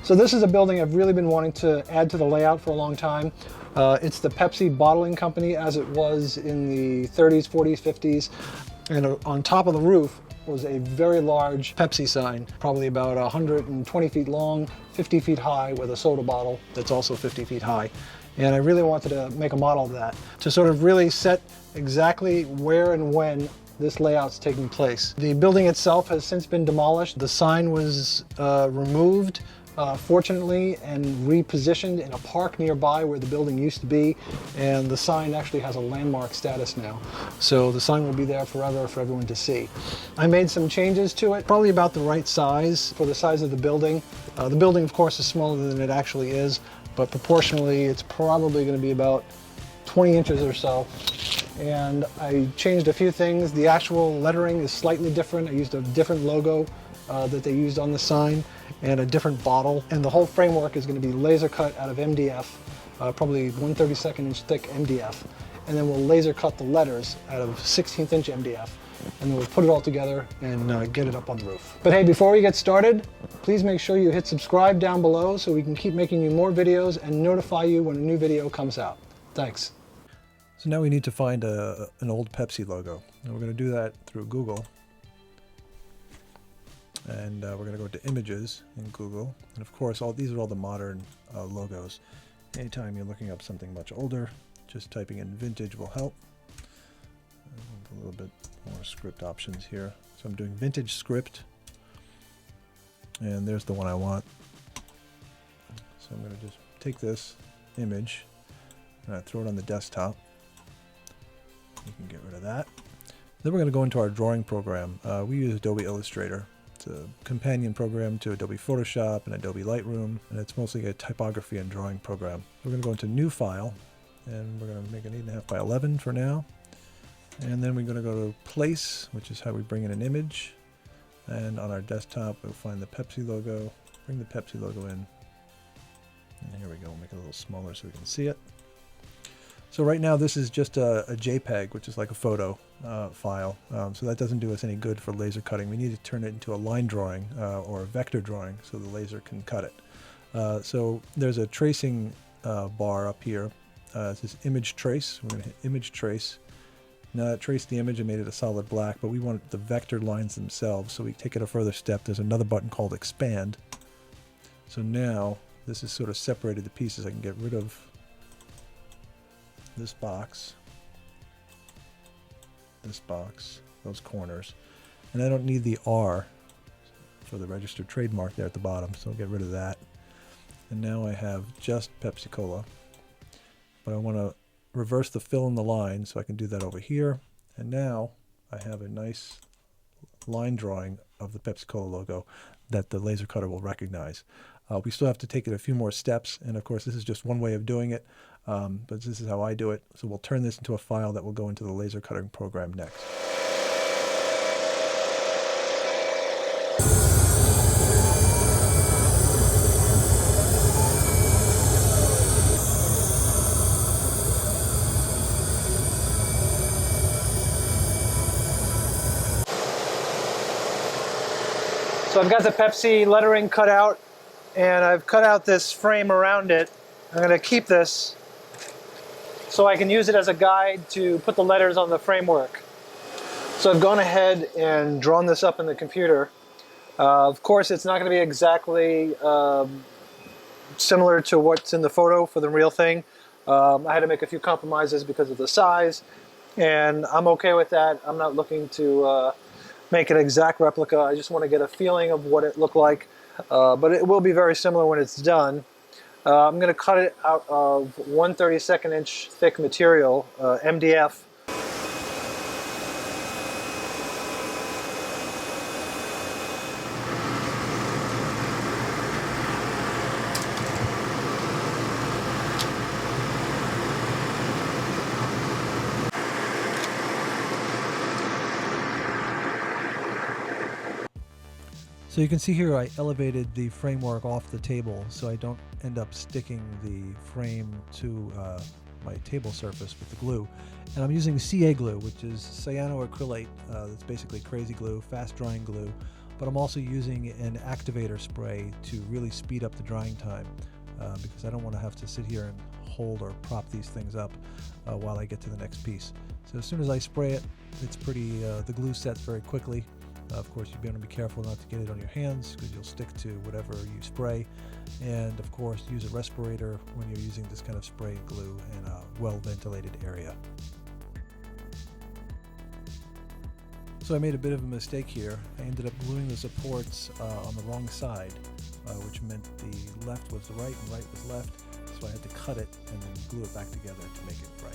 So this is a building I've really been wanting to add to the layout for a long time. It's the Pepsi Bottling Company as it was in the 30s, 40s, 50s. And on top of the roof was a very large Pepsi sign, probably about 120 feet long, 50 feet high, with a soda bottle that's also 50 feet high. And I really wanted to make a model of that to sort of really set exactly where and when this layout's taking place. The building itself has since been demolished. The sign was removed, fortunately, and repositioned in a park nearby where the building used to be, and the sign actually has a landmark status now. So the sign will be there forever for everyone to see. I made some changes to it, probably about the right size for the size of the building. The building, of course, is smaller than it actually is, but proportionally it's probably going to be about 20 inches or so. And I changed a few things. The actual lettering is slightly different. I used a different logo that they used on the sign and a different bottle. And the whole framework is going to be laser cut out of MDF, probably 1/32 inch thick MDF. And then we'll laser cut the letters out of 16th inch MDF. And then we'll put it all together and get it up on the roof. But hey, before we get started, please make sure you hit subscribe down below so we can keep making you more videos and notify you when a new video comes out. Thanks. So now we need to find an old Pepsi logo. And we're going to do that through Google. And we're going to go to images in Google. And of course, these are all the modern logos. Anytime you're looking up something much older, just typing in vintage will help. A little bit more script options here. So I'm doing vintage script. And there's the one I want. So I'm going to just take this image and I throw it on the desktop. You can get rid of that. Then we're going to go into our drawing program. We use Adobe Illustrator. It's a companion program to Adobe Photoshop and Adobe Lightroom, and it's mostly a typography and drawing program. We're going to go into New File, and we're going to make an 8.5 by 11 for now. And then we're going to go to Place, which is how we bring in an image. And on our desktop, we'll find the Pepsi logo, bring the Pepsi logo in. And here we go, make it a little smaller so we can see it. So right now this is just a JPEG, which is like a photo file. So that doesn't do us any good for laser cutting. We need to turn it into a line drawing or a vector drawing so the laser can cut it. So there's a tracing bar up here. It says image trace. We're going to hit image trace. Now that traced the image and made it a solid black, but we want the vector lines themselves. So we take it a further step. There's another button called expand. So now this is sort of separated the pieces. I can get rid of this box, those corners, and I don't need the R for the registered trademark there at the bottom, so I'll get rid of that. And now I have just Pepsi Cola, but I want to reverse the fill in the line, so I can do that over here. And now I have a nice line drawing of the Pepsi Cola logo that the laser cutter will recognize. We still have to take it a few more steps, and of course this is just one way of doing it, but this is how I do it. So we'll turn this into a file that will go into the laser cutting program next. So I've got the Pepsi lettering cut out, and I've cut out this frame around it. I'm going to keep this so I can use it as a guide to put the letters on the framework. So I've gone ahead and drawn this up in the computer. Of course, it's not going to be exactly similar to what's in the photo for the real thing. I had to make a few compromises because of the size, and I'm okay with that. I'm not looking to make an exact replica. I just want to get a feeling of what it looked like, but it will be very similar when it's done. I'm going to cut it out of 1/32 inch thick material, MDF. So you can see here I elevated the framework off the table so I don't end up sticking the frame to my table surface with the glue. And I'm using CA glue, which is cyanoacrylate. That's basically crazy glue, fast drying glue. but I'm also using an activator spray to really speed up the drying time because I don't want to have to sit here and hold or prop these things up while I get to the next piece. So as soon as I spray it, it's pretty, the glue sets very quickly. Of course, you want to be careful not to get it on your hands because you'll stick to whatever you spray. And of course, use a respirator when you're using this kind of spray and glue in a well-ventilated area. So I made a bit of a mistake here. I ended up gluing the supports on the wrong side, which meant the left was right and right was left. So I had to cut it and then glue it back together to make it right.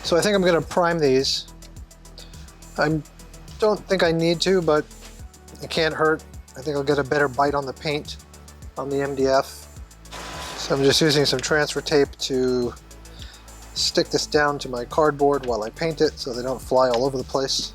So I think I'm going to prime these. I don't think I need to, but it can't hurt. I think I'll get a better bite on the paint on the MDF. So I'm just using some transfer tape to stick this down to my cardboard while I paint it so they don't fly all over the place.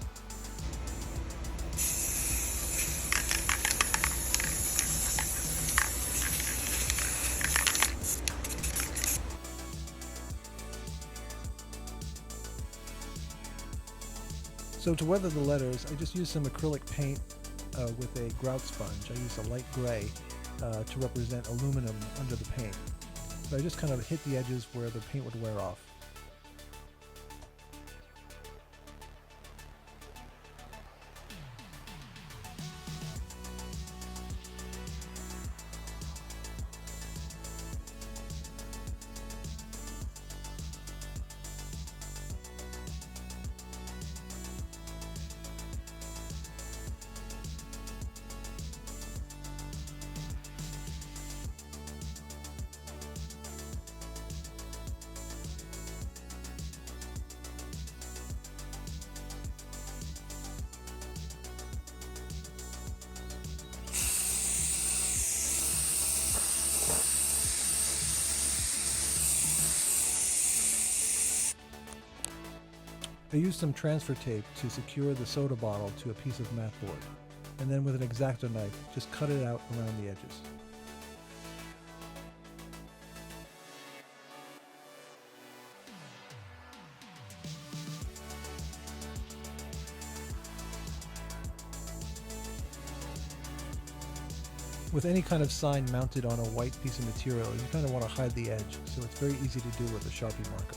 So to weather the letters, I just used some acrylic paint with a grout sponge. I used a light gray to represent aluminum under the paint. So I just kind of hit the edges where the paint would wear off. I used some transfer tape to secure the soda bottle to a piece of mat board, and then with an X-Acto knife, just cut it out around the edges. With any kind of sign mounted on a white piece of material, you kind of want to hide the edge, so it's very easy to do with a Sharpie marker.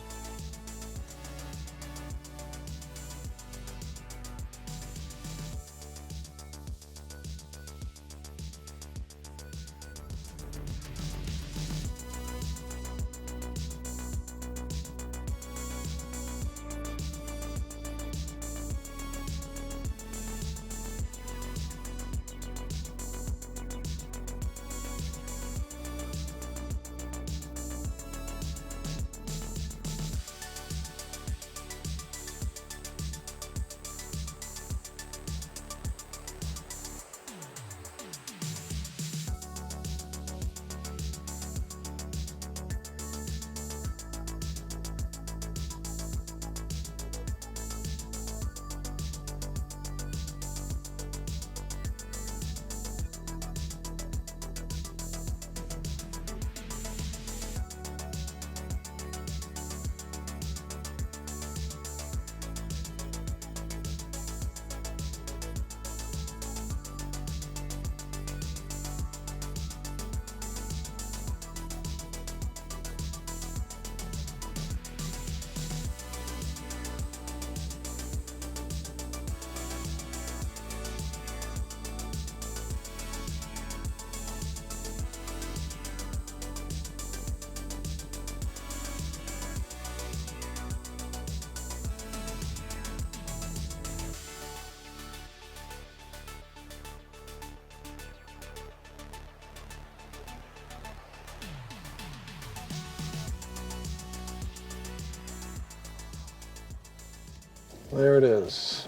There it is.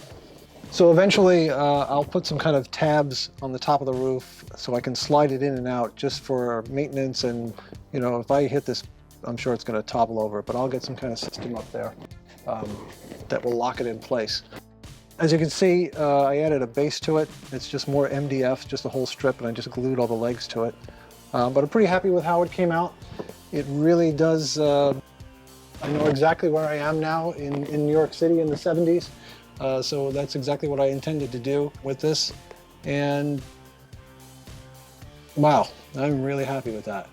So eventually I'll put some kind of tabs on the top of the roof so I can slide it in and out just for maintenance, and you know, if I hit this, I'm sure it's going to topple over, but I'll get some kind of system up there. that will lock it in place. As you can see, I added a base to it. It's just more MDF, just a whole strip, and I just glued all the legs to it. But I'm pretty happy with how it came out. It really does, I know exactly where I am now in New York City in the 70s. So that's exactly what I intended to do with this. And wow, I'm really happy with that.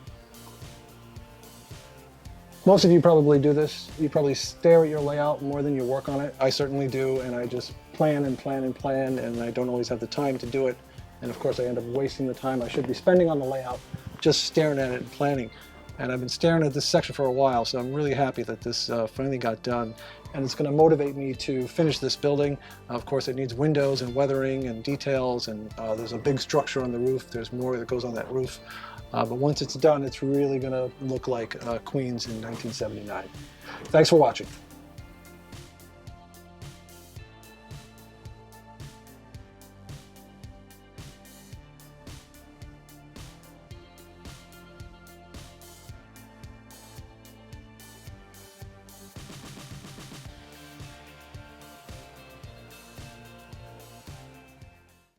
Most of you probably do this. You probably stare at your layout more than you work on it. I certainly do, and I just plan and plan and plan, and I don't always have the time to do it. And of course I end up wasting the time I should be spending on the layout, just staring at it and planning. And I've been staring at this section for a while, so I'm really happy that this finally got done. And it's going to motivate me to finish this building. Of course, it needs windows and weathering and details, and there's a big structure on the roof. There's more that goes on that roof. But once it's done, it's really going to look like Queens in 1979. Thanks for watching.